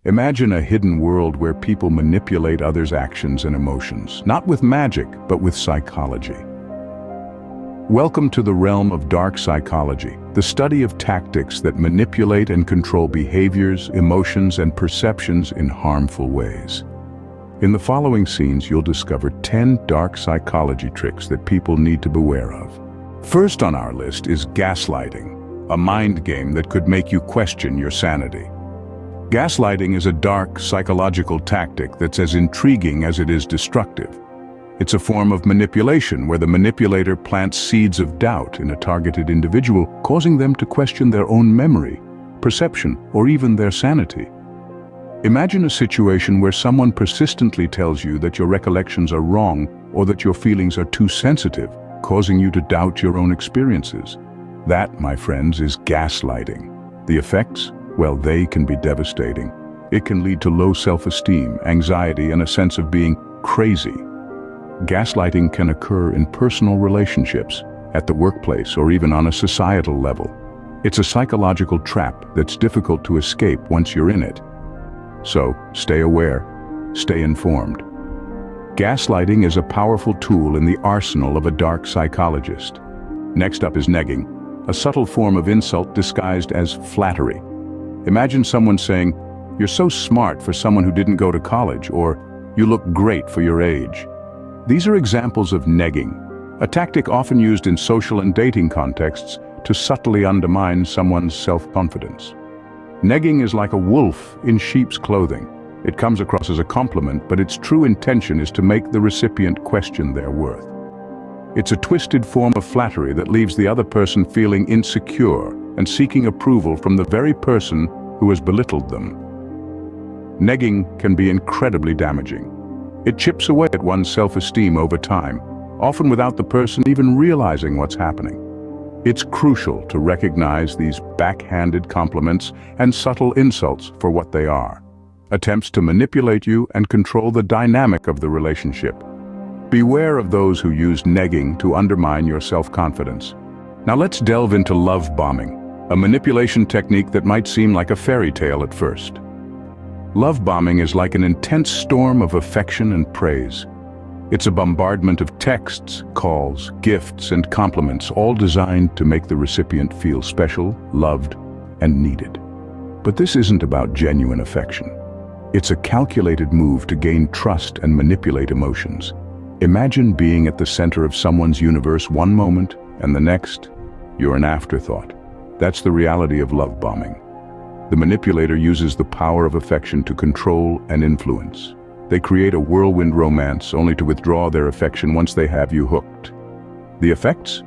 Imagine a hidden world where people manipulate others' actions and emotions, not with magic, but with psychology. Welcome to the realm of dark psychology, the study of tactics that manipulate and control behaviors, emotions, and perceptions in harmful ways. In the following scenes, you'll discover 10 dark psychology tricks that people need to beware of. First on our list is gaslighting, a mind game that could make you question your sanity. Gaslighting is a dark psychological tactic that's as intriguing as it is destructive. It's a form of manipulation where the manipulator plants seeds of doubt in a targeted individual, causing them to question their own memory, perception, or even their sanity. Imagine a situation where someone persistently tells you that your recollections are wrong or that your feelings are too sensitive, causing you to doubt your own experiences. That, my friends, is gaslighting. The effects? Well, they can be devastating. It can lead to low self-esteem, anxiety, and a sense of being crazy. Gaslighting can occur in personal relationships, at the workplace, or even on a societal level. It's a psychological trap that's difficult to escape once you're in it. So, stay aware, stay informed. Gaslighting is a powerful tool in the arsenal of a dark psychologist. Next up is negging, a subtle form of insult disguised as flattery. Imagine someone saying, "You're so smart for someone who didn't go to college," or "You look great for your age." These are examples of negging, a tactic often used in social and dating contexts to subtly undermine someone's self-confidence. Negging is like a wolf in sheep's clothing. It comes across as a compliment, but its true intention is to make the recipient question their worth. It's a twisted form of flattery that leaves the other person feeling insecure and seeking approval from the very person who has belittled them. Negging can be incredibly damaging. It chips away at one's self-esteem over time, often without the person even realizing what's happening. It's crucial to recognize these backhanded compliments and subtle insults for what they are: attempts to manipulate you and control the dynamic of the relationship. Beware of those who use negging to undermine your self-confidence. Now let's delve into love bombing, a manipulation technique that might seem like a fairy tale at first. Love bombing is like an intense storm of affection and praise. It's a bombardment of texts, calls, gifts, and compliments, all designed to make the recipient feel special, loved, and needed. But this isn't about genuine affection. It's a calculated move to gain trust and manipulate emotions. Imagine being at the center of someone's universe one moment, and the next, you're an afterthought. That's the reality of love bombing. The manipulator uses the power of affection to control and influence. They create a whirlwind romance only to withdraw their affection once they have you hooked. The effects?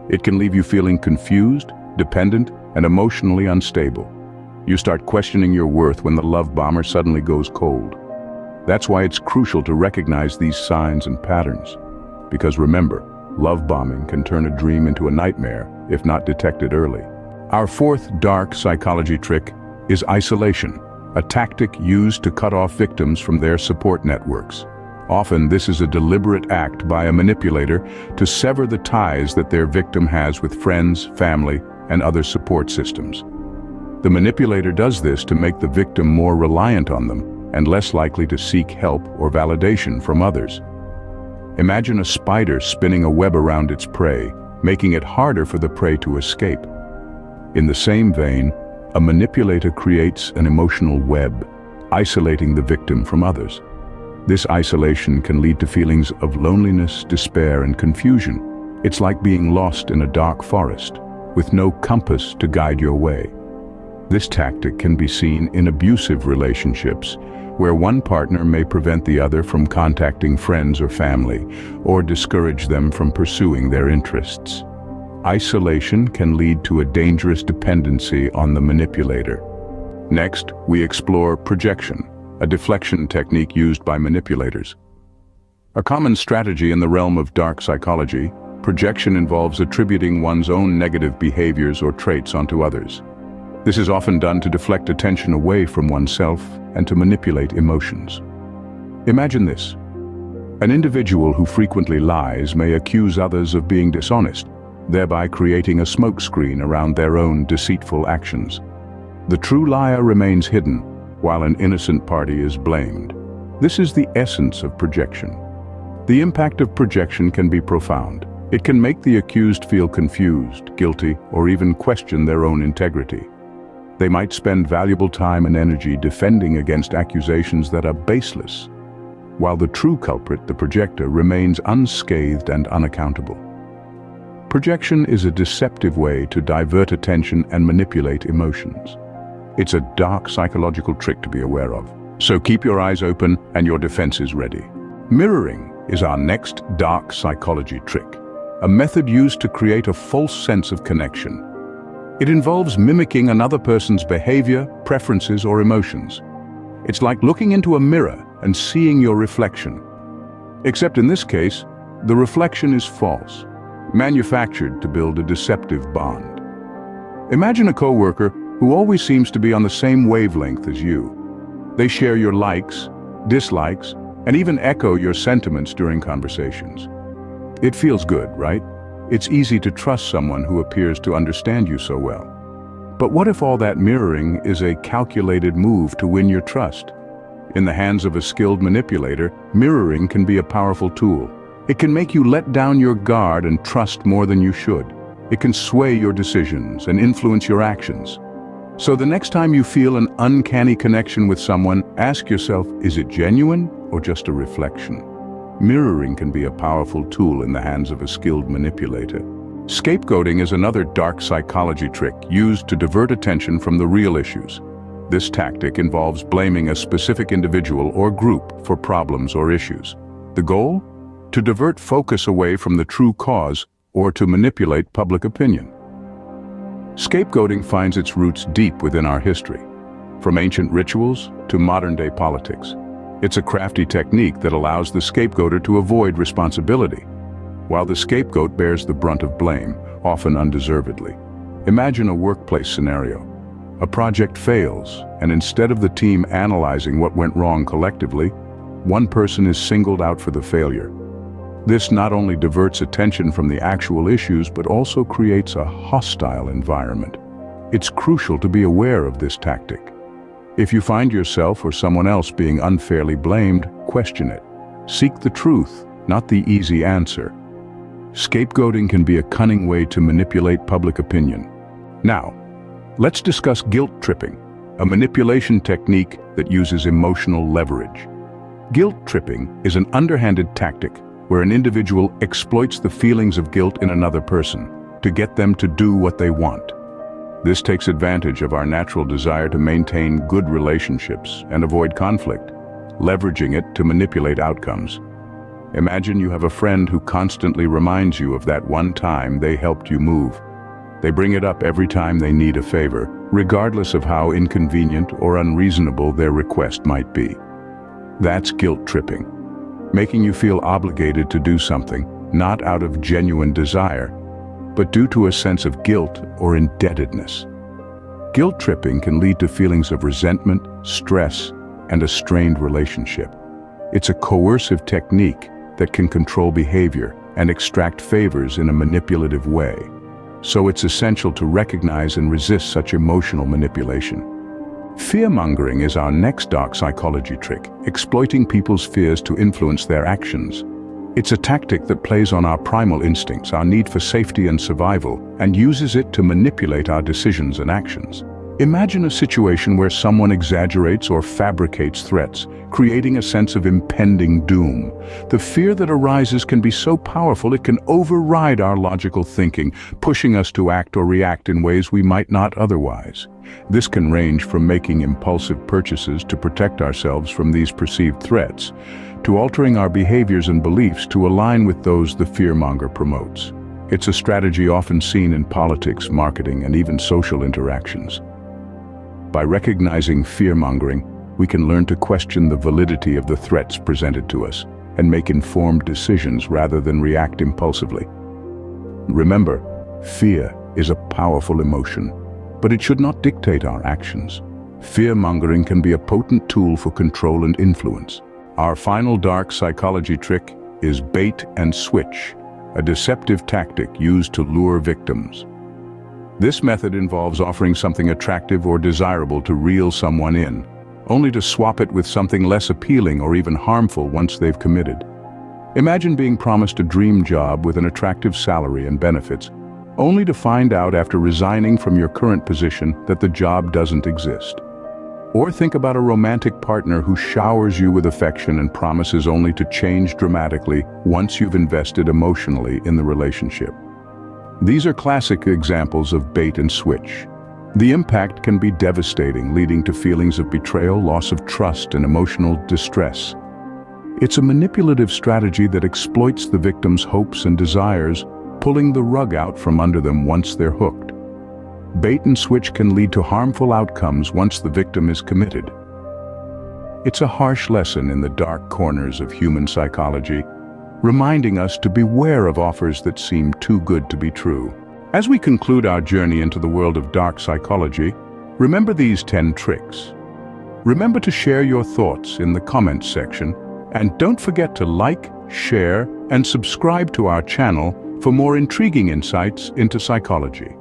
It can leave you feeling confused, dependent, and emotionally unstable. You start questioning your worth when the love bomber suddenly goes cold. That's why it's crucial to recognize these signs and patterns. Because remember, love bombing can turn a dream into a nightmare if not detected early. Our fourth dark psychology trick is isolation, a tactic used to cut off victims from their support networks. Often, this is a deliberate act by a manipulator to sever the ties that their victim has with friends, family, and other support systems. The manipulator does this to make the victim more reliant on them and less likely to seek help or validation from others. Imagine a spider spinning a web around its prey, making it harder for the prey to escape. In the same vein, a manipulator creates an emotional web, isolating the victim from others. This isolation can lead to feelings of loneliness, despair, and confusion. It's like being lost in a dark forest, with no compass to guide your way. This tactic can be seen in abusive relationships, where one partner may prevent the other from contacting friends or family, or discourage them from pursuing their interests. Isolation can lead to a dangerous dependency on the manipulator. Next, we explore projection, a deflection technique used by manipulators. A common strategy in the realm of dark psychology, projection involves attributing one's own negative behaviors or traits onto others. This is often done to deflect attention away from oneself and to manipulate emotions. Imagine this. An individual who frequently lies may accuse others of being dishonest, thereby creating a smokescreen around their own deceitful actions. The true liar remains hidden, while an innocent party is blamed. This is the essence of projection. The impact of projection can be profound. It can make the accused feel confused, guilty, or even question their own integrity. They might spend valuable time and energy defending against accusations that are baseless, while the true culprit, the projector, remains unscathed and unaccountable. Projection is a deceptive way to divert attention and manipulate emotions. It's a dark psychological trick to be aware of. So keep your eyes open and your defenses ready. Mirroring is our next dark psychology trick, a method used to create a false sense of connection. It involves mimicking another person's behavior, preferences, or emotions. It's like looking into a mirror and seeing your reflection. Except in this case, the reflection is false, manufactured to build a deceptive bond. Imagine a coworker who always seems to be on the same wavelength as you. They share your likes, dislikes, and even echo your sentiments during conversations. It feels good, right? It's easy to trust someone who appears to understand you so well. But what if all that mirroring is a calculated move to win your trust? In the hands of a skilled manipulator, mirroring can be a powerful tool. It can make you let down your guard and trust more than you should. It can sway your decisions and influence your actions. So the next time you feel an uncanny connection with someone, ask yourself, is it genuine or just a reflection? Mirroring can be a powerful tool in the hands of a skilled manipulator. Scapegoating is another dark psychology trick used to divert attention from the real issues. This tactic involves blaming a specific individual or group for problems or issues. The goal? To divert focus away from the true cause or to manipulate public opinion. Scapegoating finds its roots deep within our history, from ancient rituals to modern-day politics. It's a crafty technique that allows the scapegoater to avoid responsibility, while the scapegoat bears the brunt of blame, often undeservedly. Imagine a workplace scenario. A project fails, and instead of the team analyzing what went wrong collectively, one person is singled out for the failure. This not only diverts attention from the actual issues, but also creates a hostile environment. It's crucial to be aware of this tactic. If you find yourself or someone else being unfairly blamed, question it. Seek the truth, not the easy answer. Scapegoating can be a cunning way to manipulate public opinion. Now, let's discuss guilt tripping, a manipulation technique that uses emotional leverage. Guilt tripping is an underhanded tactic where an individual exploits the feelings of guilt in another person to get them to do what they want. This takes advantage of our natural desire to maintain good relationships and avoid conflict, leveraging it to manipulate outcomes. Imagine you have a friend who constantly reminds you of that one time they helped you move. They bring it up every time they need a favor, regardless of how inconvenient or unreasonable their request might be. That's guilt tripping, making you feel obligated to do something, not out of genuine desire, but due to a sense of guilt or indebtedness. Guilt tripping can lead to feelings of resentment, stress, and a strained relationship. It's a coercive technique that can control behavior and extract favors in a manipulative way. So it's essential to recognize and resist such emotional manipulation. Fearmongering is our next dark psychology trick, exploiting people's fears to influence their actions. It's a tactic that plays on our primal instincts, our need for safety and survival, and uses it to manipulate our decisions and actions. Imagine a situation where someone exaggerates or fabricates threats, creating a sense of impending doom. The fear that arises can be so powerful it can override our logical thinking, pushing us to act or react in ways we might not otherwise. This can range from making impulsive purchases to protect ourselves from these perceived threats, to altering our behaviors and beliefs to align with those the fearmonger promotes. It's a strategy often seen in politics, marketing, and even social interactions. By recognizing fearmongering, we can learn to question the validity of the threats presented to us and make informed decisions rather than react impulsively. Remember, fear is a powerful emotion, but it should not dictate our actions. Fearmongering can be a potent tool for control and influence. Our final dark psychology trick is bait and switch, a deceptive tactic used to lure victims. This method involves offering something attractive or desirable to reel someone in. only to swap it with something less appealing or even harmful once they've committed. Imagine being promised a dream job with an attractive salary and benefits, only to find out after resigning from your current position that the job doesn't exist. Or think about a romantic partner who showers you with affection and promises only to change dramatically once you've invested emotionally in the relationship. These are classic examples of bait and switch. The impact can be devastating, leading to feelings of betrayal, loss of trust, and emotional distress. It's a manipulative strategy that exploits the victim's hopes and desires, pulling the rug out from under them once they're hooked. Bait and switch can lead to harmful outcomes once the victim is committed. It's a harsh lesson in the dark corners of human psychology, reminding us to beware of offers that seem too good to be true. As we conclude our journey into the world of dark psychology, remember these 10 tricks. Remember to share your thoughts in the comments section, and don't forget to like, share, and subscribe to our channel for more intriguing insights into psychology.